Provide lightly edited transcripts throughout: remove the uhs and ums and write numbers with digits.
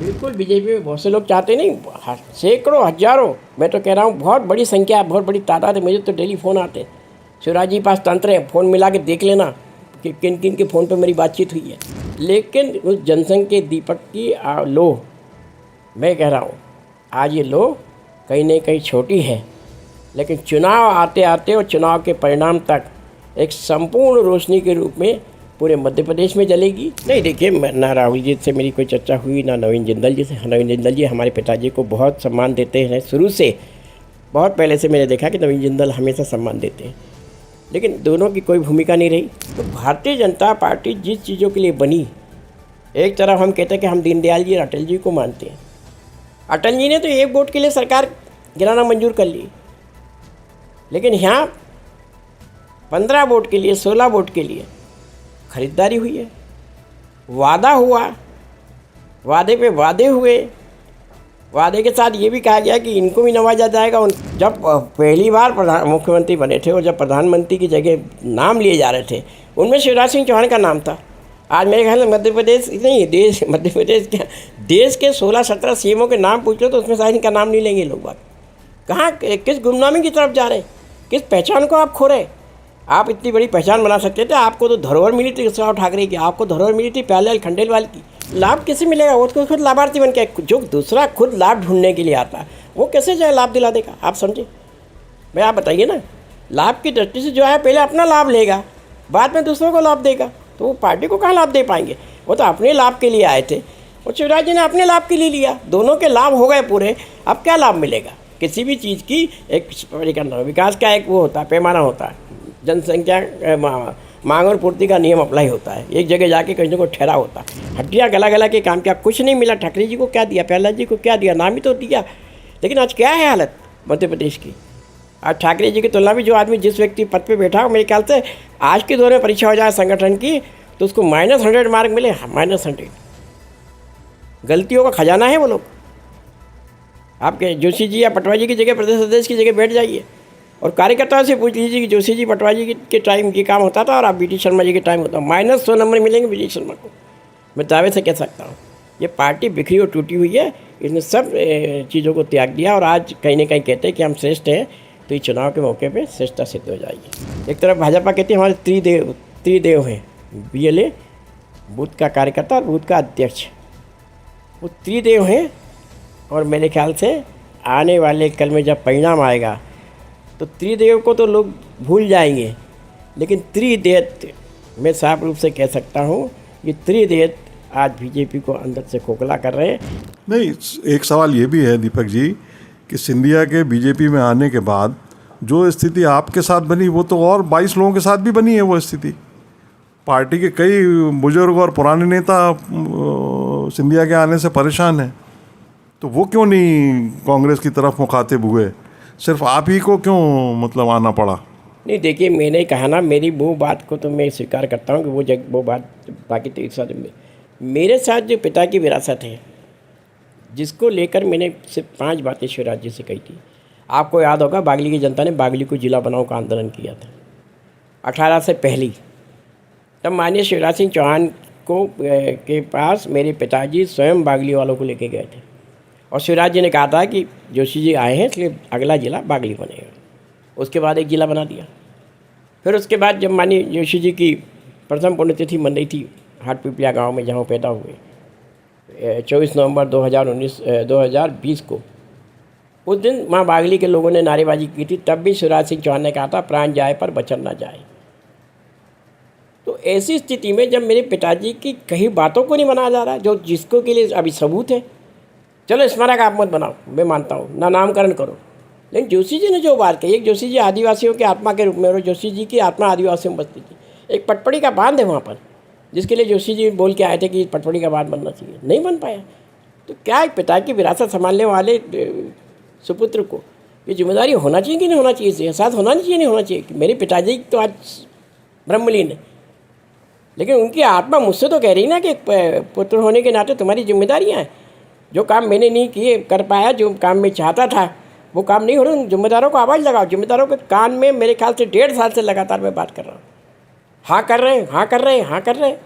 बिल्कुल बीजेपी में बहुत से लोग चाहते नहीं, सैकड़ों हजारों, मैं तो कह रहा हूँ बहुत बड़ी संख्या, बहुत बड़ी तादाद है। मुझे तो डेली फ़ोन आते हैं, शिवराज जी पास तंत्र है, फ़ोन मिला के देख लेना कि किन किन के फ़ोन पे मेरी बातचीत हुई है। लेकिन उस जनसंघ के दीपक की लो, मैं कह रहा हूँ आज ये लो कहीं न कहीं छोटी है, लेकिन चुनाव आते आते और चुनाव के परिणाम तक एक संपूर्ण रोशनी के रूप में पूरे मध्य प्रदेश में जलेगी। नहीं देखिए, ना राहुल जी से मेरी कोई चर्चा हुई, ना नवीन जिंदल जी से। नवीन जिंदल जी हमारे पिताजी को बहुत सम्मान देते हैं, शुरू से बहुत पहले से मैंने देखा कि नवीन जिंदल हमेशा सम्मान देते हैं, लेकिन दोनों की कोई भूमिका नहीं रही। तो भारतीय जनता पार्टी जिस चीज़ों के लिए बनी, एक तरफ हम कहते हैं कि हम दीनदयाल जी और अटल जी को मानते हैं। अटल जी ने तो 1 वोट के लिए सरकार गिराना मंजूर कर ली, लेकिन यहाँ 15 वोट के लिए, 16 वोट के लिए खरीदारी हुई है। वादा हुआ, वादे पे वादे हुए, वादे के साथ ये भी कहा गया कि इनको भी नवाजा जाएगा। जब पहली बार मुख्यमंत्री बने थे और जब प्रधानमंत्री की जगह नाम लिए जा रहे थे, उनमें शिवराज सिंह चौहान का नाम था। आज मेरे ख्याल में मध्य प्रदेश नहीं, मध्य प्रदेश क्या, देश के 16-17 सीएमओ के नाम पूछ लो तो उसमें शायद इनका नाम नहीं लेंगे लोग बात। कहाँ, किस गुमनामी की तरफ जा रहे हैं, किस पहचान को आप खो रहे हैं? आप इतनी बड़ी पहचान बना सकते थे। आपको तो धरोहर मिली थी उद्धव ठाकरे की, आपको धरोहर मिली थी प्यारेलाल खंडेलवाल की। लाभ कैसे मिलेगा? वो तो खुद लाभार्थी बन के, जो दूसरा खुद लाभ ढूंढने के लिए आता है वो कैसे जो है लाभ दिला देगा? आप समझे? भाई आप बताइए ना। लाभ की दृष्टि से जो है पहले अपना लाभ लेगा, बाद में दूसरों को लाभ देगा, तो वो पार्टी को कहाँ लाभ दे पाएंगे? वो तो अपने लाभ के लिए आए थे और शिवराज जी ने अपने लाभ के लिए लिया। दोनों के लाभ हो गए पूरे। अब क्या लाभ मिलेगा? किसी भी चीज़ की एक विकास का एक वो होता है, पैमाना होता है, जनसंख्या मांग और पूर्ति का नियम अप्लाई होता है। एक जगह जाके कहीं को ठहरा होता है। हड्डियाँ गला गला के काम किया, कुछ नहीं मिला। ठाकरे जी को क्या दिया, प्यारेलाल जी को क्या दिया? नाम ही तो दिया। लेकिन आज क्या है हालत मध्य प्रदेश की? आज ठाकरे जी की तुलना में जो आदमी, जिस व्यक्ति पद पे बैठा हो, मेरे ख्याल से आज के दौर में परीक्षा हो जाए संगठन की तो उसको -100 मार्क मिले। -100 गलतियों का खजाना है वो लोग। आपके जोशी जी या पटवारी जी की जगह, प्रदेश अध्यक्ष की जगह बैठ जाइए और कार्यकर्ताओं से पूछ लीजिए कि जोशी जी, पटवारी जी के टाइम ये काम होता था और आप BT शर्मा जी के टाइम होता। -100 नंबर मिलेंगे BT शर्मा को, मैं दावे से कह सकता हूँ। ये पार्टी बिखरी और टूटी हुई है। इसने सब चीज़ों को त्याग दिया और आज कहीं ना कहीं कहते हैं कि हम श्रेष्ठ हैं, तो ये चुनाव के मौके पे श्रेष्ठता सिद्ध हो जाएगी। एक तरफ भाजपा कहती है हमारे त्रिदेव हैं, BLA बूथ का कार्यकर्ता और बूथ का अध्यक्ष, वो त्रिदेव हैं। और मेरे ख्याल से आने वाले कल में जब परिणाम आएगा तो त्रिदेव को तो लोग भूल जाएंगे, लेकिन त्रिदेव मैं साफ रूप से कह सकता हूँ, ये त्रिदेव आज बीजेपी को अंदर से खोखला कर रहे हैं। नहीं, एक सवाल ये भी है दीपक जी कि सिंधिया के बीजेपी में आने के बाद जो स्थिति आपके साथ बनी वो तो और 22 लोगों के साथ भी बनी है। वो स्थिति पार्टी के कई बुजुर्ग और पुराने नेता सिंधिया के आने से परेशान हैं, तो वो क्यों नहीं कांग्रेस की तरफ मुखातिब हुए? सिर्फ आप ही को क्यों मतलब आना पड़ा? नहीं देखिए, मैंने कहा ना, मेरी वो बात को तो मैं स्वीकार करता हूँ कि वो बात बाकी तो एक साथ मेरे साथ जो पिता की विरासत है, जिसको लेकर मैंने सिर्फ 5 बातें शिवराज जी से कही थी। आपको याद होगा, बागली की जनता ने बागली को जिला बनाओ का आंदोलन किया था 18 से पहले। तब माननीय शिवराज सिंह चौहान को के पास मेरे पिताजी स्वयं बागली वालों को लेके गए थे और शिवराज जी ने कहा था कि जोशी जी आए हैं इसलिए अगला जिला बागली बनेगा। उसके बाद एक जिला बना दिया। फिर उसके बाद जब माननीय जोशी जी की प्रथम पुण्यतिथि मन रही थी हाटपिपलिया गांव में, जहाँ पैदा हुए, 24 नवंबर 2020 को, उस दिन माँ बागली के लोगों ने नारेबाजी की थी। तब भी शिवराज सिंह चौहान ने कहा था प्राण जाए पर वचन ना जाए। तो ऐसी स्थिति में जब मेरे पिताजी की कई बातों को नहीं मनाया जा रहा, जो जिसको के लिए अभी सबूत है, चलो स्मारक आप मत बनाओ, मैं मानता हूँ, ना नामकरण करो, लेकिन जोशी जी ने जो बात कही, एक जोशी जी आदिवासियों के आत्मा के रूप में, और जोशी जी की आत्मा आदिवासियों में बसती थी। एक पटपड़ी का बांध है वहाँ पर, जिसके लिए जोशी जी बोल के आए थे कि पटपड़ी का बांध बनना चाहिए, नहीं बन पाया। तो क्या एक पिता की विरासत संभालने वाले सुपुत्र को ये जिम्मेदारी होना चाहिए कि नहीं होना चाहिए, एहसास होना चाहिए नहीं होना चाहिए कि मेरे पिताजी तो आज ब्रह्मलीन है, लेकिन उनकी आत्मा मुझसे तो कह रही ना कि पुत्र होने के नाते तुम्हारी जिम्मेदारियाँ हैं। जो काम मैंने नहीं किए कर पाया, जो काम मैं चाहता था वो काम नहीं हो रहा, उन जिम्मेदारों को आवाज़ लगाओ। जिम्मेदारों के कान में मेरे ख्याल से 1.5 साल से लगातार मैं बात कर रहा हूँ, हाँ कर रहे हैं, हाँ कर रहे हैं, हाँ कर रहे हैं,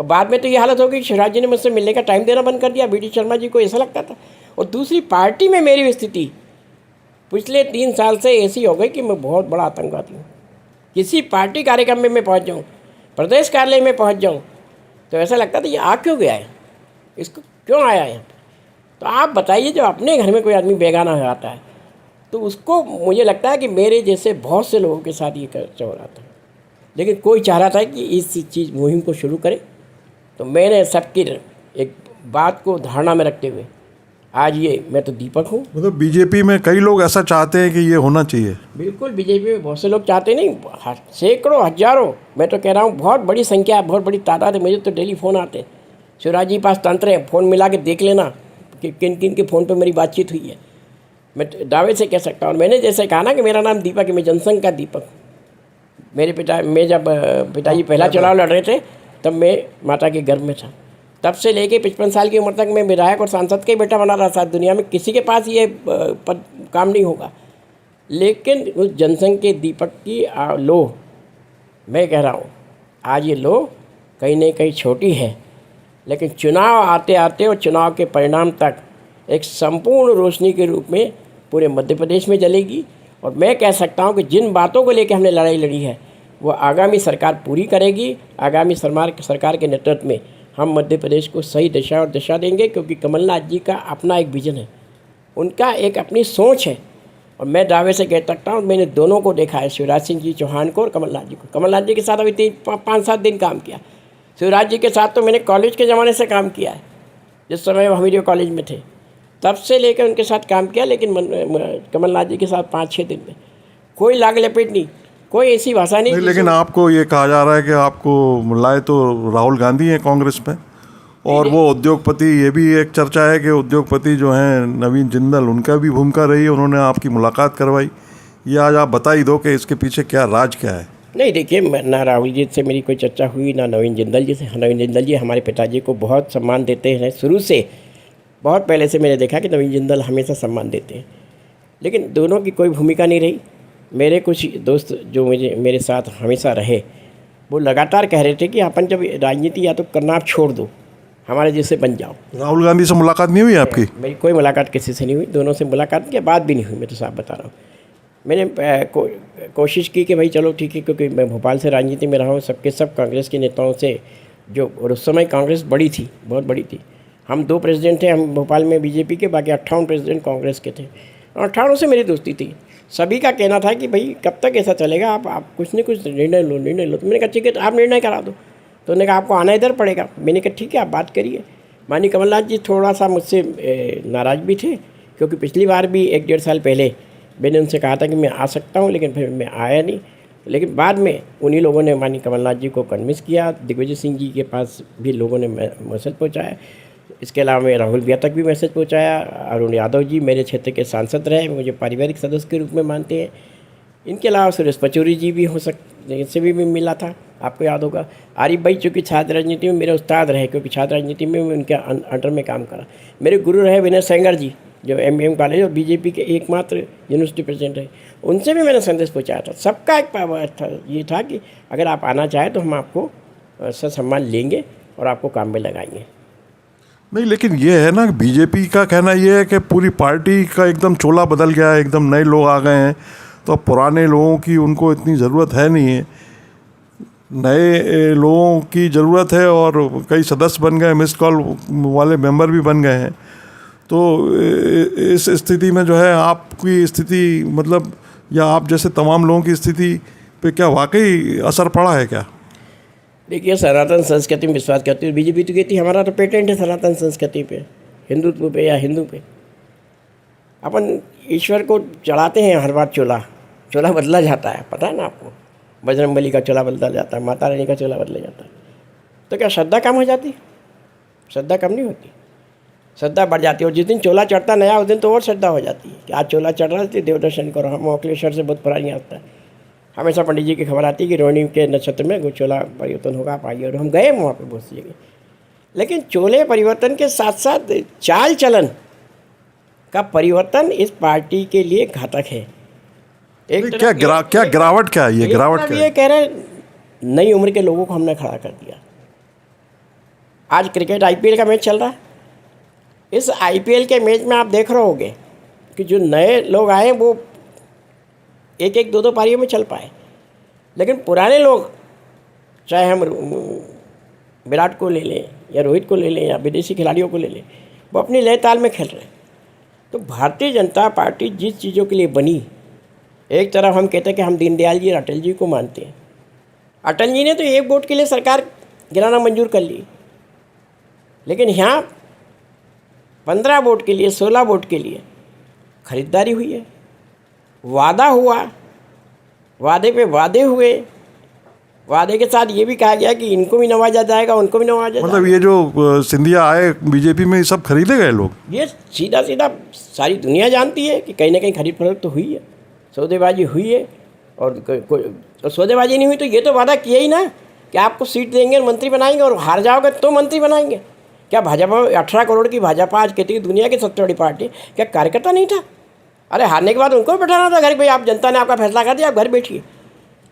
और बाद में तो ये हालत हो गई कि शिवराज जी ने मुझसे मिलने का टाइम देना बंद कर दिया। BD शर्मा जी को ऐसा लगता था। और दूसरी पार्टी में मेरी स्थिति पिछले 3 साल से ऐसी हो गई कि मैं बहुत बड़ा आतंकवादी हूँ। किसी पार्टी कार्यक्रम में मैं पहुँच जाऊँ, प्रदेश कार्यालय में पहुँच जाऊँ, तो ऐसा लगता था ये आ क्यों गया है, इसको क्यों आया है। तो आप बताइए, जब अपने घर में कोई आदमी बेगाना हो जाता है तो उसको, मुझे लगता है कि मेरे जैसे बहुत से लोगों के साथ ये हो रहा था। लेकिन कोई चाह रहा था कि इस चीज़ मुहिम को शुरू करे, तो मैंने सबकी एक बात को धारणा में रखते हुए आज ये, मैं तो दीपक हूँ। मतलब बीजेपी में कई लोग ऐसा चाहते हैं कि ये होना चाहिए। बिल्कुल, बीजेपी में बहुत से लोग चाहते नहीं, सैकड़ों हजारों, मैं तो कह रहा हूँ बहुत बड़ी संख्या, बहुत बड़ी तादाद है। मुझे तो डेली फ़ोन आते, शिवराज जी पास तंत्र है, फ़ोन मिला के देख लेना कि किन किन के फ़ोन पर मेरी बातचीत हुई है। मैं दावे से कह सकता हूँ। और मैंने जैसे कहा ना कि मेरा नाम दीपक है, मैं जनसंघ का दीपक। मेरे मैं जब पिताजी पहला चुनाव लड़ रहे थे तब मैं माता के गर्भ में था। तब से लेके 55 साल की उम्र तक मैं विधायक और सांसद का ही बेटा बना रहा था। दुनिया में किसी के पास ये पद काम नहीं होगा। लेकिन उस जनसंघ के दीपक की लो, मैं कह रहा हूँ आज ये लो कहीं न कहीं छोटी है, लेकिन चुनाव आते आते और चुनाव के परिणाम तक एक संपूर्ण रोशनी के रूप में पूरे मध्य प्रदेश में जलेगी। और मैं कह सकता हूँ कि जिन बातों को लेकर हमने लड़ाई लड़ी है वो आगामी सरकार पूरी करेगी। आगामी सरकार के नेतृत्व में हम मध्य प्रदेश को सही दिशा और दिशा देंगे, क्योंकि कमलनाथ जी का अपना एक विजन है, उनका एक अपनी सोच है। और मैं दावे से कह सकता हूँ, मैंने दोनों को देखा है, शिवराज सिंह जी चौहान को और कमलनाथ जी को। कमलनाथ जी के साथ अभी 5-7 दिन काम किया। शिवराज जी के साथ तो मैंने कॉलेज के ज़माने से काम किया है, जिस समय वो हमीदिया कॉलेज में थे, तब से लेकर उनके साथ काम किया। लेकिन कमलनाथ जी के साथ 5-6 दिन में कोई लाग लपेट नहीं, कोई ऐसी भाषा नहीं। लेकिन आपको ये कहा जा रहा है कि आपको लाए तो राहुल गांधी हैं कांग्रेस में, और वो उद्योगपति, ये भी एक चर्चा है कि उद्योगपति जो हैं नवीन जिंदल, उनका भी भूमिका रही है, उन्होंने आपकी मुलाकात करवाई। ये आज आप बता ही दो कि इसके पीछे क्या राज क्या है। नहीं, देखिए, ना राहुल जी से मेरी कोई चर्चा हुई, ना नवीन जिंदल जी से। नवीन जिंदल जी हमारे पिताजी को बहुत सम्मान देते हैं शुरू से। बहुत पहले से मैंने देखा कि नवीन जिंदल हमेशा सम्मान देते हैं, लेकिन दोनों की कोई भूमिका नहीं रही। मेरे कुछ दोस्त जो मेरे साथ हमेशा रहे, वो लगातार कह रहे थे कि अपन जब राजनीति या तो करना आप छोड़ दो, हमारे जैसे बन जाओ। राहुल गांधी से मुलाकात नहीं हुई आपकी? मेरी कोई मुलाकात किसी से नहीं हुई, दोनों से मुलाकात की बात भी नहीं हुई। मैं तो साफ बता रहा हूँ। मैंने कोशिश की कि भाई चलो ठीक है, क्योंकि मैं भोपाल से राजनीति में रहा हूँ, सब कांग्रेस के नेताओं से जो, और उस समय कांग्रेस बड़ी थी, बहुत बड़ी थी। हम 2 प्रेसिडेंट थे हम भोपाल में बीजेपी के, बाकी 58 प्रेसिडेंट कांग्रेस के थे। और 58 से मेरी दोस्ती थी। सभी का कहना था कि भाई कब तक ऐसा चलेगा, आप कुछ न कुछ निर्णय लो। तो मैंने कहा ठीक है, तो आप निर्णय करा दो। तो उन्होंने कहा आपको आना इधर पड़ेगा। मैंने कहा ठीक है, आप बात करिए। माननीय कमलनाथ जी थोड़ा सा मुझसे नाराज़ भी थे, क्योंकि पिछली बार भी 1-1.5 साल पहले मैंने उनसे कहा था कि मैं आ सकता हूँ, लेकिन फिर मैं आया नहीं। लेकिन बाद में उन्हीं लोगों ने माननीय कमलनाथ जी को कन्विंस किया। दिग्विजय सिंह जी के पास भी लोगों ने मैसेज पहुँचाया। इसके अलावा मैं राहुल भैया तक भी मैसेज पहुँचाया। अरुण यादव जी मेरे क्षेत्र के सांसद रहे, मुझे पारिवारिक सदस्य के रूप में मानते हैं। इनके अलावा सुरेश पचौरी जी भी हो सकते, इनसे भी मिला था, आपको याद होगा। आरिफ भाई चूँकि छात्र राजनीति में मेरे उस्ताद रहे, क्योंकि छात्र राजनीति में उनके अंडर में काम करा। मेरे गुरु रहे विनय सेंगर जी, जो MBM कॉलेज और बीजेपी के एकमात्र यूनिवर्सिटी प्रेसिडेंट रहे, उनसे भी मैंने संदेश पहुँचाया था। सबका एक पावर था, ये था कि अगर आप आना चाहें तो हम आपको सम्मान लेंगे और आपको काम में लगाएंगे। नहीं, लेकिन ये है ना, बीजेपी का कहना ये है कि पूरी पार्टी का एकदम चोला बदल गया है, एकदम नए लोग आ गए हैं, तो अब पुराने लोगों की उनको इतनी ज़रूरत है नहीं है, नए लोगों की ज़रूरत है। और कई सदस्य बन गए, मिस्ड कॉल वाले मेंबर भी बन गए हैं। तो इस स्थिति में जो है आपकी स्थिति, मतलब, या आप जैसे तमाम लोगों की स्थिति पे क्या वाकई असर पड़ा है क्या? देखिए, सनातन संस्कृति में विश्वास करती है बीजेपी, तो कहती है हमारा तो पेटेंट है सनातन संस्कृति पे, हिंदुत्व पे या हिंदू पे। अपन ईश्वर को चढ़ाते हैं हर बार चोला बदला जाता है, पता है ना आपको। बजरंगबली का चोला बदला जाता है, माता रानी का चोला बदला जाता है। तो क्या श्रद्धा कम हो जाती? श्रद्धा कम नहीं होती, श्रद्धा बढ़ जाती है। और जिस दिन चोला चढ़ता नया, उस दिन तो और श्रद्धा हो जाती है कि आज चोला चढ़ रहा है, देव दर्शन करो। हम ओखलेश्वर से बहुत पुरानी आता है, हमेशा पंडित जी की खबर आती है कि रोहिणी के नक्षत्र में वो चोला परिवर्तन होगा, आप आइए। और हम गए वहाँ पे बहुत सी जगह। लेकिन चोले परिवर्तन के साथ साथ चाल चलन का परिवर्तन इस पार्टी के लिए घातक है। क्या गिरावट क्या है? ये गिरावट क्या है? ये कह रहे नई उम्र के लोगों को हमने खड़ा कर दिया। आज क्रिकेट IPL का मैच चल रहा है। इस IPL के मैच में आप देख रहे होगे कि जो नए लोग आए वो एक एक दो दो पारियों में चल पाए, लेकिन पुराने लोग, चाहे हम विराट को ले लें या रोहित को ले लें या विदेशी खिलाड़ियों को ले लें, वो अपनी लय ताल में खेल रहे हैं। तो भारतीय जनता पार्टी जिस चीज़ों के लिए बनी, एक तरफ हम कहते हैं कि हम दीनदयाल जी और अटल जी को मानते हैं। अटल जी ने तो 1 वोट के लिए सरकार गिराना मंजूर कर ली, लेकिन यहाँ 15 वोट के लिए, 16 वोट के लिए खरीदारी हुई है। वादा हुआ, वादे पे वादे हुए, वादे के साथ ये भी कहा गया कि इनको भी नवाजा जाएगा, उनको भी नवाजा जाएगा। मतलब ये जो सिंधिया आए बीजेपी में, ये सब खरीदे गए लोग? ये सीधा सीधा सारी दुनिया जानती है कि कहीं ना कहीं खरीद फरोख्त तो हुई है, सौदेबाजी हुई है। और कोई सौदेबाजी नहीं हुई तो ये तो वादा किया ही ना कि आपको सीट देंगे और मंत्री बनाएंगे, और हार जाओगे तो मंत्री बनाएंगे। क्या भाजपा 18 करोड़ की भाजपा आज कहती है दुनिया की सबसे बड़ी पार्टी, क्या कार्यकर्ता नहीं था? अरे हारने के बाद उनको भी बैठाना था घर, भाई आप जनता ने आपका फैसला कर दिया, आप घर बैठिए।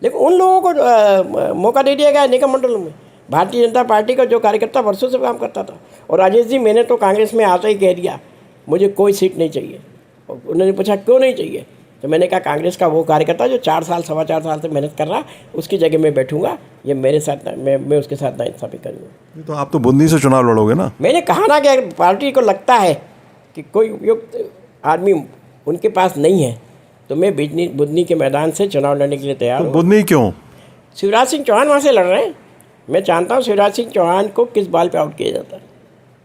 लेकिन उन लोगों को मौका दे दिया गया निगम मंडलों में। भारतीय जनता पार्टी का जो कार्यकर्ता वर्षों से काम करता था। और राजेश जी, मैंने तो कांग्रेस में आते ही कह दिया मुझे कोई सीट नहीं चाहिए। और उन्होंने पूछा क्यों नहीं चाहिए, तो मैंने कहा कांग्रेस का वो कार्यकर्ता जो 4 साल 4.25 साल से मेहनत कर रहा, उसकी जगह मैं बैठूंगा, ये मेरे साथ मैं उसके साथ नाइंसाफ़ी करूँगा। तो आप तो बूंदी से चुनाव लड़ोगे ना? मैंने कहा ना कि अगर पार्टी को लगता है कि कोई उपयुक्त आदमी उनके पास नहीं है तो मैं बुधनी के मैदान से चुनाव लड़ने के लिए तैयार हूँ। बुधनी क्यों? शिवराज सिंह चौहान वहाँ से लड़ रहे हैं। मैं जानता हूँ शिवराज सिंह चौहान को किस बाल पे आउट किया जाता है,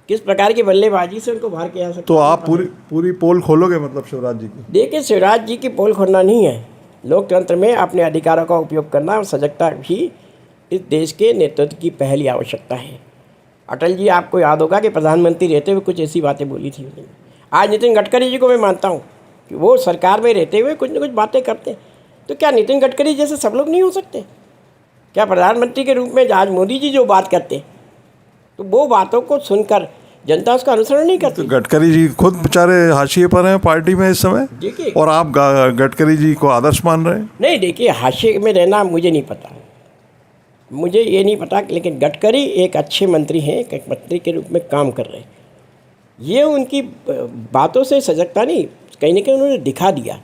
किस प्रकार की बल्लेबाजी से उनको बाहर किया जा सकता है। तो आप पूरी पोल खोलोगे मतलब शिवराज जी की? देखिए, शिवराज जी की पोल खोलना नहीं है, लोकतंत्र में अपने अधिकारों का उपयोग करना और सजगता भी इस देश के नेतृत्व की पहली आवश्यकता है। अटल जी, आपको याद होगा कि प्रधानमंत्री रहते हुए कुछ ऐसी बातें बोली थी उन्होंने। आज नितिन गडकरी जी को मैं मानता हूँ कि वो सरकार में रहते हुए कुछ न कुछ बातें करते हैं। तो क्या नितिन गडकरी जैसे सब लोग नहीं हो सकते? क्या प्रधानमंत्री के रूप में आज मोदी जी जो बात करते हैं, तो वो बातों को सुनकर जनता उसका अनुसरण नहीं करती? तो गडकरी जी खुद बेचारे हाशिए पर हैं पार्टी में इस समय, देखिए, और आप गडकरी जी को आदर्श मान रहे हैं? नहीं, देखिए, हाशिए में रहना मुझे नहीं पता, मुझे ये नहीं पता, लेकिन गडकरी एक अच्छे मंत्री हैं, एक मंत्री के रूप में काम कर रहे हैं। ये उनकी बातों से सजगता नहीं, कहीं ना कहीं उन्होंने दिखा दिया।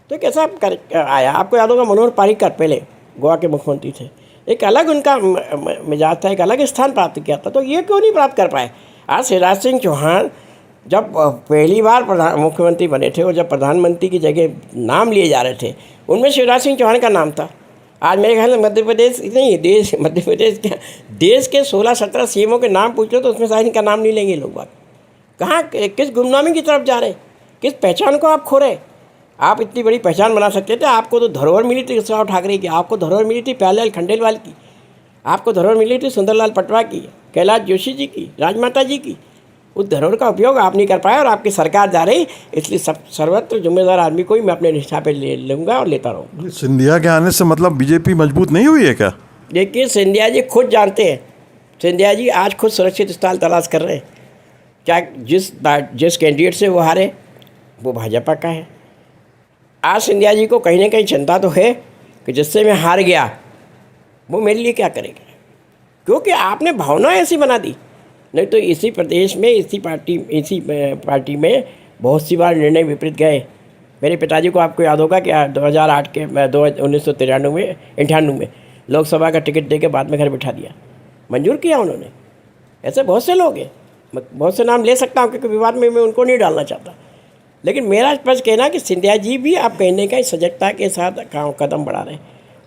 तो कैसा आया, आपको याद होगा मनोहर पारिकर पहले गोवा के मुख्यमंत्री थे, एक अलग उनका मिजाज था, एक अलग स्थान प्राप्त किया था। तो ये क्यों नहीं प्राप्त कर पाए? आज शिवराज सिंह चौहान जब पहली बार मुख्यमंत्री बने थे और जब प्रधानमंत्री की जगह नाम लिए जा रहे थे, उनमें शिवराज सिंह चौहान का नाम था। आज मेरे ख्याल में मध्य प्रदेश नहीं, मध्य प्रदेश क्या, देश के 16-17 CMओं के नाम पूछ लो तो उसमें शायद इनका नाम नहीं लेंगे लोग। बात कहाँ, किस गुमनामी की तरफ जा रहे, किस पहचान को आप खो रहे? आप इतनी बड़ी पहचान बना सकते थे। आपको तो धरोहर मिली थी उद्धव ठाकरे की, आपको धरोहर मिली थी प्यारेलाल खंडेलवाल की, आपको धरोहर मिली थी सुंदरलाल पटवा की, कैलाश जोशी जी की, राजमाता जी की। उस धरोहर का उपयोग आप नहीं कर पाए और आपकी सरकार जा रही, इसलिए सर्वत्र जिम्मेदार आदमी को ही मैं अपने निष्ठा पे ले लूँगा और लेता रहूँगा। सिंधिया के आने से मतलब बीजेपी मजबूत नहीं हुई है क्या? देखिए, सिंधिया जी खुद जानते हैं, सिंधिया जी आज खुद सुरक्षित स्थल तलाश कर रहे हैं। क्या जिस कैंडिडेट से वो हारे वो भाजपा का है। आज सिंधिया जी को कहीं ना कहीं चिंता तो है कि जिससे मैं हार गया वो मेरे लिए क्या करेगा, क्योंकि आपने भावना ऐसी बना दी। नहीं तो इसी प्रदेश में इसी पार्टी में बहुत सी बार निर्णय विपरीत गए। मेरे पिताजी को आपको याद होगा कि 2008 के 1993 में लोकसभा का टिकट दे के बाद में घर बिठा दिया, मंजूर किया उन्होंने। ऐसे बहुत से लोग हैं, मैं बहुत से नाम ले सकता हूँ क्योंकि विवाद में मैं उनको नहीं डालना चाहता। लेकिन मेरा स्पष्ट कहना कि सिंधिया जी भी आप कहीं ना कहीं सजगता के साथ कदम बढ़ा रहे हैं।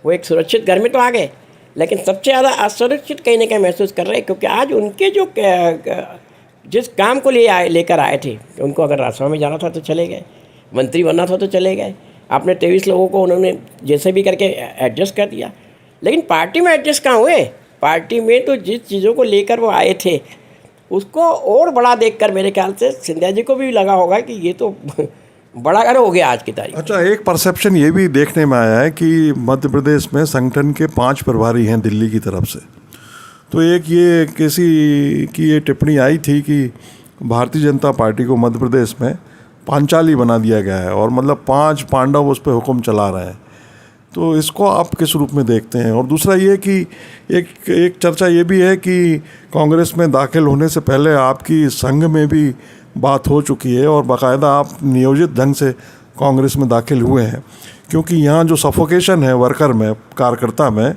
वो एक सुरक्षित घर में तो आ गए, लेकिन सबसे ज़्यादा असुरक्षित कहीं ना कहीं महसूस कर रहे हैं, क्योंकि आज उनके जो जिस काम को लेकर आए थे, उनको अगर राजसभा में जाना था तो चले गए, मंत्री बनना था तो चले गए। आपने 23 लोगों को उन्होंने जैसे भी करके एडजस्ट कर दिया, लेकिन पार्टी में एडजस्ट कहाँ हुए? पार्टी में तो जिस चीज़ों को लेकर वो आए थे उसको और बड़ा देखकर मेरे ख्याल से सिंधिया जी को भी लगा होगा कि ये तो बड़ा घर हो गया आज की तारीख। अच्छा, एक परसेप्शन ये भी देखने में आया है कि मध्य प्रदेश में संगठन के 5 प्रभारी हैं दिल्ली की तरफ से। तो एक ये किसी की ये टिप्पणी आई थी कि भारतीय जनता पार्टी को मध्य प्रदेश में पांचाली बना दिया गया है और मतलब 5 पांडव उस पर हुक्म चला रहे हैं। तो इसको आप किस रूप में देखते हैं? और दूसरा ये कि एक चर्चा ये भी है कि कांग्रेस में दाखिल होने से पहले आपकी संघ में भी बात हो चुकी है और बाकायदा आप नियोजित ढंग से कांग्रेस में दाखिल हुए हैं, क्योंकि यहाँ जो सफोकेशन है वर्कर में, कार्यकर्ता में,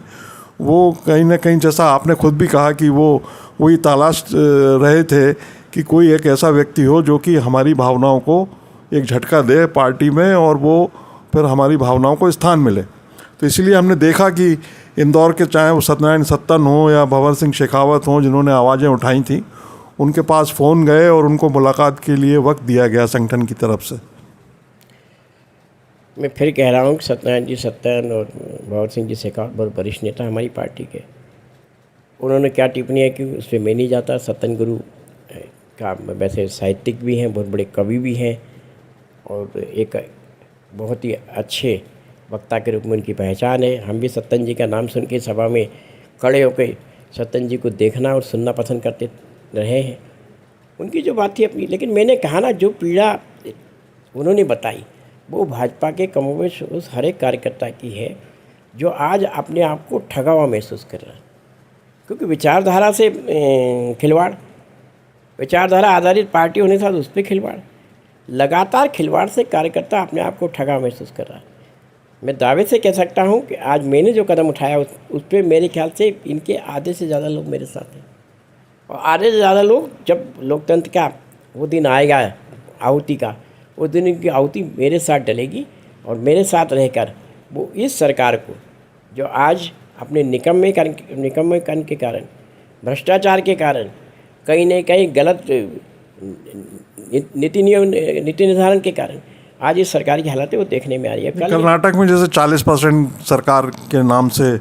वो कहीं ना कहीं, जैसा आपने खुद भी कहा कि वो वही तलाश रहे थे कि कोई एक ऐसा व्यक्ति हो जो कि हमारी भावनाओं को एक झटका दे पार्टी में और वो फिर हमारी भावनाओं को स्थान मिले। तो इसीलिए हमने देखा कि इंदौर के, चाहे वो सत्यनारायण सत्तन हो या भंवर सिंह शेखावत हो, जिन्होंने आवाज़ें उठाई थी, उनके पास फ़ोन गए और उनको मुलाकात के लिए वक्त दिया गया संगठन की तरफ से। मैं फिर कह रहा हूँ कि सत्यनारायण जी सत्तन और भंवर सिंह जी शेखावत बहुत वरिष्ठ नेता हमारी पार्टी के, उन्होंने क्या टिप्पणी की उस पर मैं नहीं जाता। सत्तन गुरु का वैसे साहित्यिक भी हैं, बहुत बड़े कवि भी हैं और एक बहुत ही अच्छे वक्ता के रूप में उनकी पहचान है। हम भी सत्तन जी का नाम सुन के सभा में खड़े होकर सत्तन जी को देखना और सुनना पसंद करते रहे हैं। उनकी जो बात थी अपनी, लेकिन मैंने कहा ना, जो पीड़ा उन्होंने बताई वो भाजपा के कमोबेश उस हर एक कार्यकर्ता की है जो आज अपने आप को ठगा हुआ महसूस कर रहा है, क्योंकि विचारधारा से खिलवाड़, विचारधारा आधारित पार्टी होने के साथ उस पर खिलवाड़, लगातार खिलवाड़ से कार्यकर्ता अपने आप को ठगा महसूस कर रहा है। मैं दावे से कह सकता हूं कि आज मैंने जो कदम उठाया उस पर मेरे ख्याल से इनके आधे से ज़्यादा लोग मेरे साथ हैं, और आधे से ज़्यादा लोग, जब लोकतंत्र का वो दिन आएगा आहुति का, उस दिन इनकी आहुति मेरे साथ डलेगी और मेरे साथ रहकर वो इस सरकार को, जो आज अपने निकम्मेपन के कारण, भ्रष्टाचार के कारण, कहीं न कहीं गलत नीति निर्धारण के कारण आज इस सरकार की हालत है, वो देखने में आ रही है। कर्नाटक में जैसे 40% सरकार के नाम से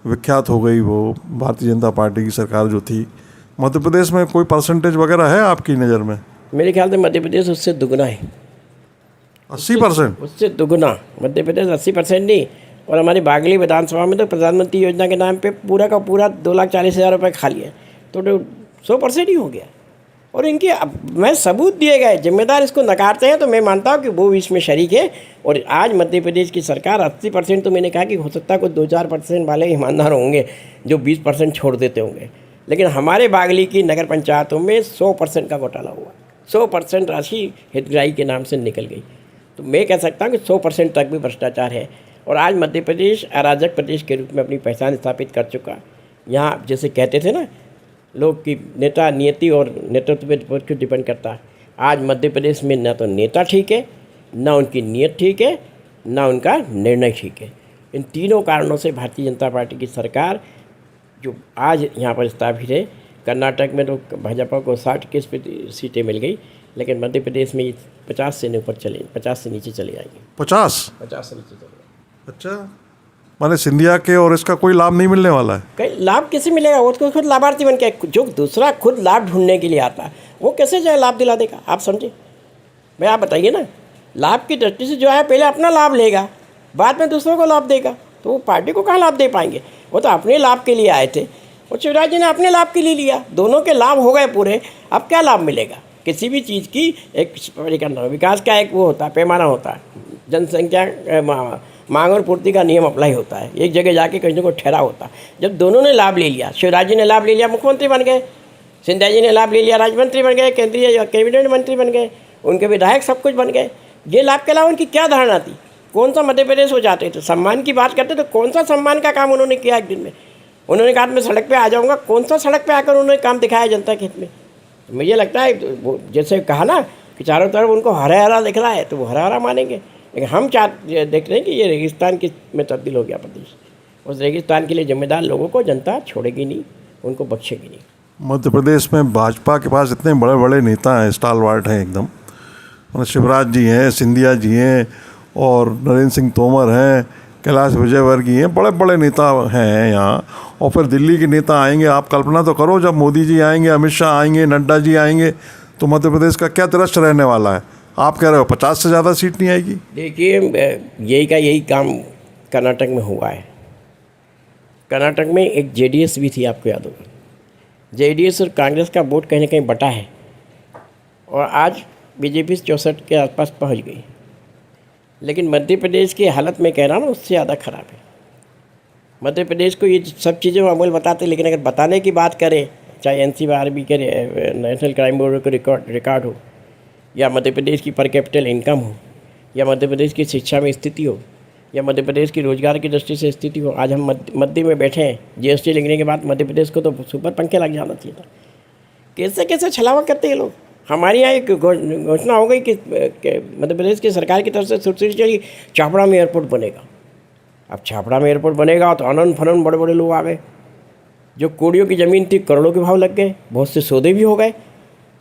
विख्यात हो गई वो भारतीय जनता पार्टी की सरकार जो थी, मध्य प्रदेश में कोई परसेंटेज वगैरह है आपकी नज़र में? मेरे ख्याल से मध्य प्रदेश उससे दुगना है। 80%? उससे दुगना मध्य प्रदेश, 80% नहीं। और हमारी बागली विधानसभा में तो प्रधानमंत्री योजना के नाम पे पूरा का पूरा 2,40,000 रुपये खा लिया, तो 100% ही हो गया। और इनकी मैं सबूत दिए गए, जिम्मेदार इसको नकारते हैं तो मैं मानता हूँ कि वो इसमें शरीक है। और आज मध्य प्रदेश की सरकार 80%, तो मैंने कहा कि हो सकता है कुछ 2-4% वाले ईमानदार होंगे जो 20% छोड़ देते होंगे, लेकिन हमारे बागली की नगर पंचायतों में 100% का घोटाला हुआ, 100% राशि हितग्राही के नाम से निकल गई। तो मैं कह सकता हूँ कि 100% तक भी भ्रष्टाचार है। और आज मध्य प्रदेश अराजक प्रदेश के रूप में अपनी पहचान स्थापित कर चुका। यहाँ जैसे कहते थे ना लोग कि नेता नियति और नेतृत्व पे बहुत कुछ डिपेंड करता है, आज मध्य प्रदेश में ना तो नेता ठीक है, ना उनकी नीयत ठीक है, ना उनका निर्णय ठीक है। इन तीनों कारणों से भारतीय जनता पार्टी की सरकार जो आज यहाँ पर स्थापित है, कर्नाटक में तो भाजपा को 60 सीटें मिल गई, लेकिन मध्य प्रदेश में 50 से ऊपर चले, 50 से नीचे चले जाएंगे। 50 से नीचे चले? अच्छा, माने सिंधिया के और इसका कोई लाभ नहीं मिलने वाला है? कहीं लाभ कैसे मिलेगा? वो तो खुद लाभार्थी बन के, जो दूसरा खुद लाभ ढूंढने के लिए आता है वो कैसे जो है लाभ दिला देगा? आप समझे? भाई आप बताइए ना, लाभ की दृष्टि से जो है पहले अपना लाभ लेगा, बाद में दूसरों को लाभ देगा, तो वो पार्टी को कहाँ लाभ दे पाएंगे? वो तो अपने लाभ के लिए आए थे और शिवराज जी ने अपने लाभ के लिए लिया, दोनों के लाभ हो गए पूरे। अब क्या लाभ मिलेगा? किसी भी चीज़ की एक विकास का एक वो होता है, पैमाना होता है, जनसंख्या मांग और पूर्ति का नियम अप्लाई होता है, एक जगह जाके कहीं को ठहरा होता है। जब दोनों ने लाभ ले लिया, शिवराज जी ने लाभ ले लिया, मुख्यमंत्री बन गए, सिंधिया जी ने लाभ ले लिया, राज्य मंत्री बन गए, केंद्रीय कैबिनेट मंत्री बन गए, उनके विधायक सब कुछ बन गए। ये लाभ के अलावा उनकी क्या धारणा थी? कौन सा मध्य प्रदेश हो जाते थे? सम्मान की बात करते तो कौन सा सम्मान का काम उन्होंने किया एक दिन में? उन्होंने कहा मैं सड़क पर आ जाऊँगा, कौन सा सड़क पर आकर उन्होंने काम दिखाया जनता के हित में? मुझे लगता है वो जैसे कहा ना कि चारों तरफ उनको हरा हरा दिख रहा है तो वो हरा हरा मानेंगे, लेकिन हम देख रहे हैं कि ये रेगिस्तान में तब्दील हो गया प्रदेश। उस रेगिस्तान के लिए जिम्मेदार लोगों को जनता छोड़ेगी नहीं, उनको बख्शेगी नहीं। मध्य प्रदेश में भाजपा के पास इतने बड़े बड़े नेता हैं, स्टालवार्ट हैं एकदम, मतलब शिवराज जी हैं, सिंधिया जी हैं और नरेंद्र सिंह तोमर हैं, कैलाश विजयवर्गीय हैं, बड़े बड़े नेता हैं यहाँ। और फिर दिल्ली के नेता आएंगे, आप कल्पना तो करो जब मोदी जी आएंगे, अमित शाह आएंगे, नड्डा जी आएंगे, तो मध्य प्रदेश का क्या दृश्य रहने वाला है? आप कह रहे हो 50 से ज़्यादा सीट नहीं आएगी? देखिए, यही काम कर्नाटक में हुआ है। कर्नाटक में एक जेडीएस भी थी, आपको याद होगा, जेडीएस और कांग्रेस का वोट कहीं ना कहीं बटा है और आज बीजेपी 64 के आसपास पहुंच गई। लेकिन मध्य प्रदेश की हालत में कह रहा हूँ उससे ज़्यादा ख़राब है। मध्य प्रदेश को ये सब चीज़ें मामूल बताते, लेकिन अगर बताने की बात करें, चाहे NCRB के नेशनल क्राइम ब्यूरो का रिकॉर्ड हो, या मध्य प्रदेश की पर कैपिटल इनकम हो, या मध्य प्रदेश की शिक्षा में स्थिति हो, या मध्य प्रदेश की रोजगार की दृष्टि से स्थिति हो, आज हम मध्य में बैठे हैं। GST लगने के बाद मध्य प्रदेश को तो सुपर पंखे लग जाना चाहिए था। कैसे कैसे छलावा करते हैं लोग। हमारे यहाँ एक घोषणा हो गई कि मध्य प्रदेश की सरकार की तरफ से सुरक्षित चली, छापड़ा में एयरपोर्ट बनेगा। अब छापड़ा में एयरपोर्ट बनेगा तो अनन फनन बड़े बड़े लोग आ गए। जो कोड़ियों की ज़मीन थी करोड़ों के भाव लग गए, बहुत से सौदे भी हो गए।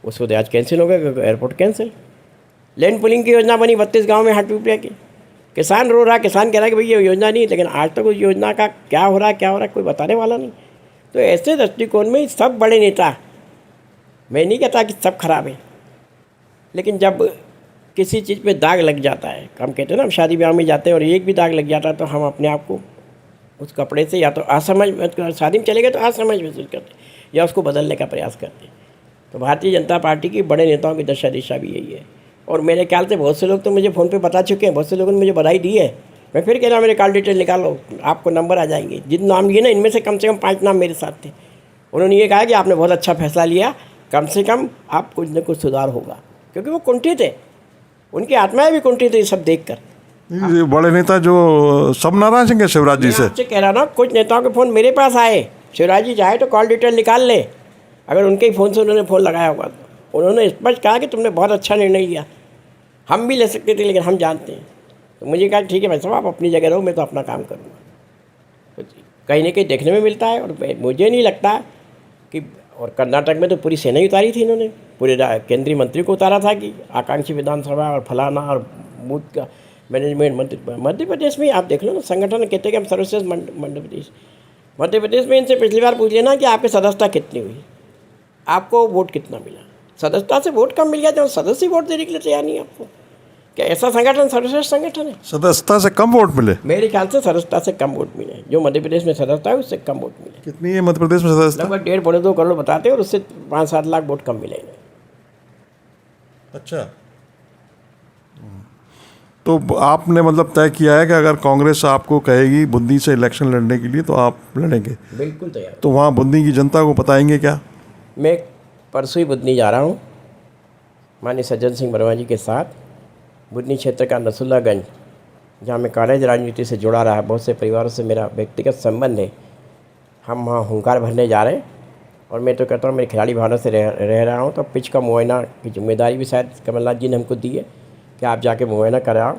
वो सौदे आज कैंसिल हो गए, एयरपोर्ट कैंसिल। लैंड पुलिंग की योजना बनी 32 गाँव में ₹8 की। किसान रो रहा, किसान कह रहा है कि भाई ये योजना नहीं, लेकिन आज तक उस योजना का क्या हो रहा है कोई बताने वाला नहीं। तो ऐसे दृष्टिकोण में सब बड़े नेता, मैं नहीं कहता कि सब खराब है, लेकिन जब किसी चीज़ पे दाग लग जाता है, हम कहते हैं ना, हम शादी ब्याह में जाते हैं और एक भी दाग लग जाता है तो हम अपने आप को उस कपड़े से या तो असमझ, शादी में चले गए तो असमझ महसूस करते या उसको बदलने का प्रयास करते। तो भारतीय जनता पार्टी की बड़े नेताओं की दशा दिशा भी यही है। और मेरे ख्याल से बहुत से लोग तो मुझे फ़ोन पे बता चुके हैं, बहुत से लोगों ने मुझे बधाई दी है। मैं फिर कह रहा हूँ मेरे कॉल डिटेल निकालो, आपको नंबर आ जाएंगे। जिन नाम लिए ना, इनमें से कम 5 नाम मेरे साथ थे। उन्होंने ये कहा कि आपने बहुत अच्छा फैसला लिया, कम से कम आप कुछ न कुछ सुधार होगा, क्योंकि वो कुंठित थे, उनकी आत्माएं भी कुंठित थी सब देखकर। ये बड़े नेता जो सब नाराज हैं शिवराज जी से। आपसे कह रहा ना, कुछ नेताओं के फ़ोन मेरे पास आए, शिवराज जी चाहे तो कॉल डिटेल निकाल ले, अगर उनके ही फ़ोन से उन्होंने फ़ोन लगाया होगा तो उन्होंने स्पष्ट कहा कि तुमने बहुत अच्छा निर्णय लिया, हम भी ले सकते थे लेकिन हम जानते हैं। तो मुझे कहा ठीक है भाई साहब, आप अपनी जगह रहो, मैं तो अपना काम करूँगा। तो कहीं ना कहीं देखने में मिलता है। और मुझे नहीं लगता कि, और कर्नाटक में तो पूरी सेना ही उतारी थी इन्होंने, पूरे केंद्रीय मंत्री को उतारा था कि आकांक्षी विधानसभा और फलाना और बूथ का मैनेजमेंट। मध्य प्रदेश में आप देख लो ना, संगठन कहते हैं कि हम सर्वश्रेष्ठ मध्य प्रदेश में इनसे पिछली बार पूछ लेना कि आपकी सदस्यता कितनी हुई, आपको वोट कितना मिला। सदस्यता से वोट कम मिल गया तो सदस्य वोट देने के लिए तैयार नहीं आपको। क्या ऐसा संगठन सर्वश्रेष्ठ संगठन है? सदस्यता से कम वोट मिले? मेरे ख्याल से सदस्यता से कम वोट मिले। जो मध्य प्रदेश में सदस्यता है उससे कम वोट मिले। कितनी है मध्य प्रदेश में सदस्यता? लगभग 1.5-2 करोड़ बताते हैं, और उससे 5-7 लाख वोट कम मिले इन्हें। अच्छा, तो आपने मतलब तय किया है कि अगर कांग्रेस आपको कहेगी बूंदी से इलेक्शन लड़ने के लिए तो आप लड़ेंगे? बिल्कुल तैयार। तो वहाँ बूंदी की जनता को बताएंगे क्या? मैं परसों ही बुधनी जा रहा हूँ माननीय सज्जन सिंह वर्मा जी के साथ। बुधनी क्षेत्र का नसुल्लागंज, जहाँ मैं कॉलेज राजनीति से जुड़ा रहा, बहुत से परिवारों से मेरा व्यक्तिगत संबंध है, हम वहाँ हुंकार भरने जा रहे हैं। और मैं तो कहता हूँ मेरे खिलाड़ी भावना से रह रहा हूँ। तो पिच का मुआयना की जिम्मेदारी भी शायद कमलनाथ जी ने हमको दी है कि आप जाके मुआयना कराओ,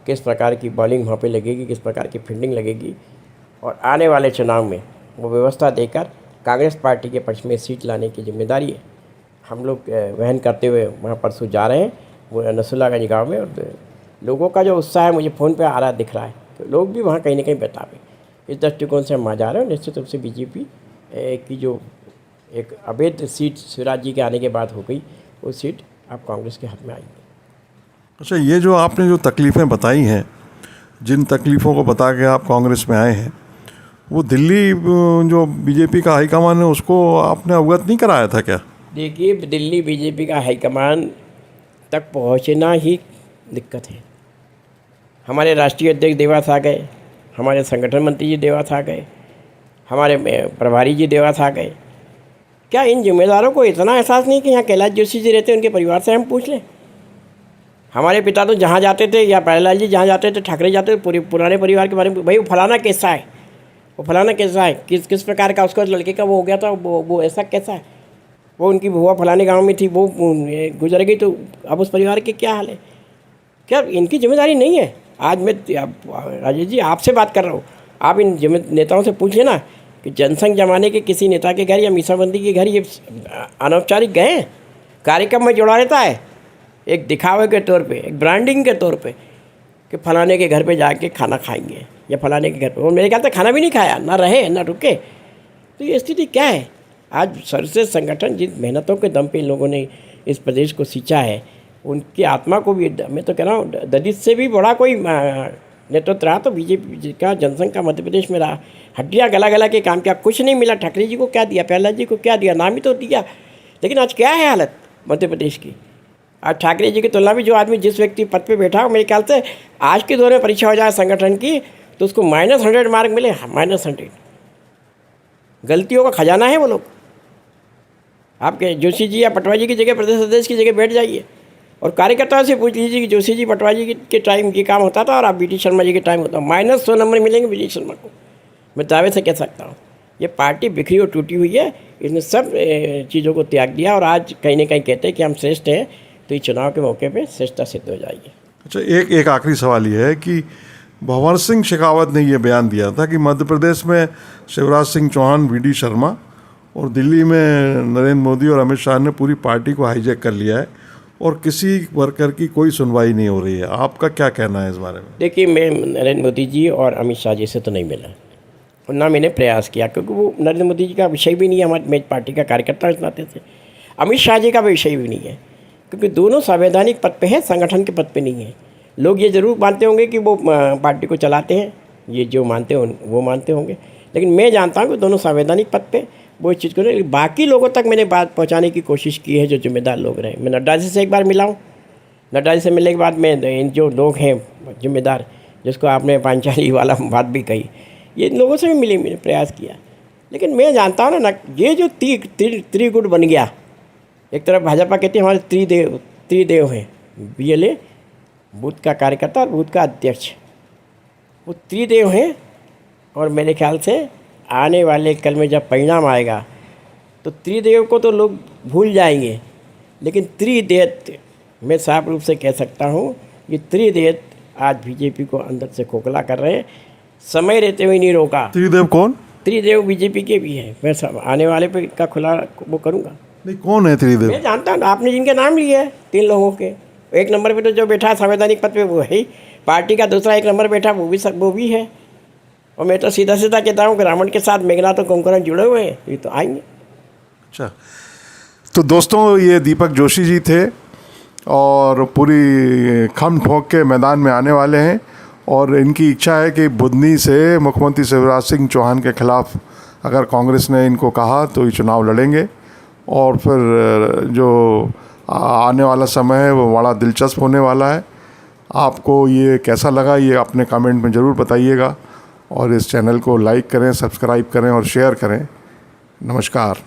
किस प्रकार की बॉलिंग वहाँ पे लगेगी, किस प्रकार की फील्डिंग लगेगी, और आने वाले चुनाव में वो व्यवस्था देकर कांग्रेस पार्टी के पक्ष में सीट लाने की जिम्मेदारी है हम लोग वहन करते हुए वहाँ परसों जा रहे हैं, वो नसुल्लागंज गाँव में। और लोगों का जो उत्साह है मुझे फ़ोन पे आ रहा दिख रहा है, तो लोग भी वहाँ कहीं ना कहीं बतावे। इस दृष्टिकोण से हम वहाँ जा रहे हैं। निश्चित रूप से बीजेपी की जो एक अवैध सीट शिवराज जी के आने के बाद हो गई, वो सीट अब कांग्रेस के हाथ में आएगी। अच्छा, ये जो आपने जो तकलीफ़ें बताई हैं, जिन तकलीफ़ों को बता के आप कांग्रेस में आए हैं, वो दिल्ली जो बीजेपी का हाईकमान है उसको आपने अवगत नहीं कराया था क्या? देखिए, दिल्ली बीजेपी का हाईकमान तक पहुंचना ही दिक्कत है। हमारे राष्ट्रीय अध्यक्ष देवास आ गए, हमारे संगठन मंत्री जी देवास आ गए, हमारे प्रभारी जी देवास आ गए। क्या इन जिम्मेदारों को इतना एहसास नहीं कि यहाँ कैलाश जोशी जी रहते हैं, उनके परिवार से हम पूछ लें? हमारे पिता तो जहाँ जाते थे, या प्यारेलाल जी जहाँ जाते थे, ठाकरे जाते थे, पूरे पुराने परिवार के बारे में, भाई वो फलाना कैसा है, वो फलाना कैसा है, किस प्रकार का उसका लड़के का वो हो गया था, वो ऐसा कैसा है, वो उनकी बुआ फलाने गांव में थी, वो गुजर गई, तो अब उस परिवार के क्या हाल है? क्या इनकी जिम्मेदारी नहीं है? आज मैं राजेश जी आपसे बात कर रहा हूँ, आप इन नेताओं से पूछ लेना कि जनसंघ जमाने के किसी नेता के घर या मीसाबंदी के घर ये अनौपचारिक गए? कार्यक्रम में जुड़ा रहता है एक दिखावे के तौर पे, एक ब्रांडिंग के तौर पे, कि फलाने के घर पे जाके खाना खाएंगे या फलाने के घर पे। और मेरे ख्याल से खाना भी नहीं खाया, ना रहे ना रुके। तो ये स्थिति क्या है? आज सर्वश्रेष्ठ संगठन जिन मेहनतों के दम पे इन लोगों ने इस प्रदेश को सींचा है, उनकी आत्मा को भी, मैं तो कह रहा हूँ, दलित से भी बड़ा कोई नेतृत्व रहा तो बीजेपी का, जनसंघ का मध्य प्रदेश में रहा। हड्डियाँ गला गला के काम किया, कुछ नहीं मिला। ठाकरे जी को क्या दिया, प्यारेलाल जी को क्या दिया, नाम ही तो दिया। लेकिन आज क्या है हालत मध्य प्रदेश की? आज ठाकरे जी की तुलना में जो आदमी जिस व्यक्ति पद पे बैठा हो, मेरे ख्याल से आज के दौर में परीक्षा हो जाए संगठन की, तो उसको -100 मार्क मिले, -100। गलतियों का खजाना है वो लोग। आपके जोशी जी या पटवारी जी की जगह प्रदेश अध्यक्ष की जगह बैठ जाइए और कार्यकर्ताओं से पूछ लीजिए कि जोशी जी पटवारी जी के टाइम ये काम होता था और आप BT शर्मा जी के टाइम होता, -100 नंबर मिलेंगे BT शर्मा को, मैं दावे से कह सकता हूँ। ये पार्टी बिखरी और टूटी हुई है, इसने सब चीज़ों को त्याग दिया और आज कहीं ना कहीं कहते हैं कि हम श्रेष्ठ हैं, तो ये चुनाव के मौके पे श्रेष्ठता सिद्ध हो जाएगी। अच्छा, एक आखिरी सवाल ये है कि भंवर सिंह शेखावत ने ये बयान दिया था कि मध्य प्रदेश में शिवराज सिंह चौहान, VD शर्मा और दिल्ली में नरेंद्र मोदी और अमित शाह ने पूरी पार्टी को हाईजैक कर लिया है और किसी वर्कर की कोई सुनवाई नहीं हो रही है। आपका क्या कहना है इस बारे में? देखिए, मैं नरेंद्र मोदी जी और अमित शाह जी से तो नहीं मिला और ना मैंने प्रयास किया, क्योंकि वो नरेंद्र मोदी जी का विषय भी नहीं है, हमारे मेरी पार्टी का कार्यकर्ता इस नाते से। अमित शाह जी का विषय भी नहीं है, क्योंकि दोनों संवैधानिक पद पे हैं, संगठन के पद पे नहीं है। लोग ये ज़रूर मानते होंगे कि वो पार्टी को चलाते हैं, ये जो मानते हो वो मानते होंगे, लेकिन मैं जानता हूँ कि दोनों संवैधानिक पद पे वो इस चीज़ को, बाकी लोगों तक मैंने बात पहुँचाने की कोशिश की है जो जिम्मेदार लोग रहे। मैं नड्डा जी से एक बार मिला हूँ, नड्डा जी से मिलने के बाद मैं इन जो लोग हैं जिम्मेदार, जिसको आपने पांचाली वाला बात भी कही, ये इन लोगों से भी मिले, मैंने प्रयास किया। लेकिन मैं जानता हूँ ना, ये जो त्रिगुट बन गया, एक तरफ भाजपा कहती है हमारे त्रिदेव हैं, BLA बूथ का कार्यकर्ता और बूथ का अध्यक्ष, वो त्रिदेव हैं। और मेरे ख्याल से आने वाले कल में जब परिणाम आएगा तो त्रिदेव को तो लोग भूल जाएंगे, लेकिन त्रिदेव मैं साफ रूप से कह सकता हूँ, ये त्रिदेव आज BJP को अंदर से खोखला कर रहे हैं, समय रहते हुए नहीं रोका। त्रिदेव कौन? त्रिदेव BJP के भी हैं, मैं सब आने वाले पे का खुला वो करूँगा। नहीं, कौन है त्रिदेव? मैं जानता हूँ, आपने जिनके नाम लिए हैं 3 लोगों के, एक नंबर पे तो जो बैठा है संवैधानिक पद पे वो है ही, पार्टी का दूसरा एक नंबर बैठा वो भी है। और मैं तो सीधा सीधा कहता हूँ कि रावण के साथ मेघनाथ और कुंभकर्ण जुड़े हुए हैं, ये तो आएंगे। अच्छा, तो दोस्तों ये दीपक जोशी जी थे और पूरी खम ठोक के मैदान में आने वाले हैं और इनकी इच्छा है कि बुधनी से मुख्यमंत्री शिवराज सिंह चौहान के खिलाफ अगर कांग्रेस ने इनको कहा तो ये चुनाव लड़ेंगे और फिर जो आने वाला समय है वो बड़ा दिलचस्प होने वाला है। आपको ये कैसा लगा ये अपने कमेंट में ज़रूर बताइएगा और इस चैनल को लाइक करें, सब्सक्राइब करें और शेयर करें। नमस्कार।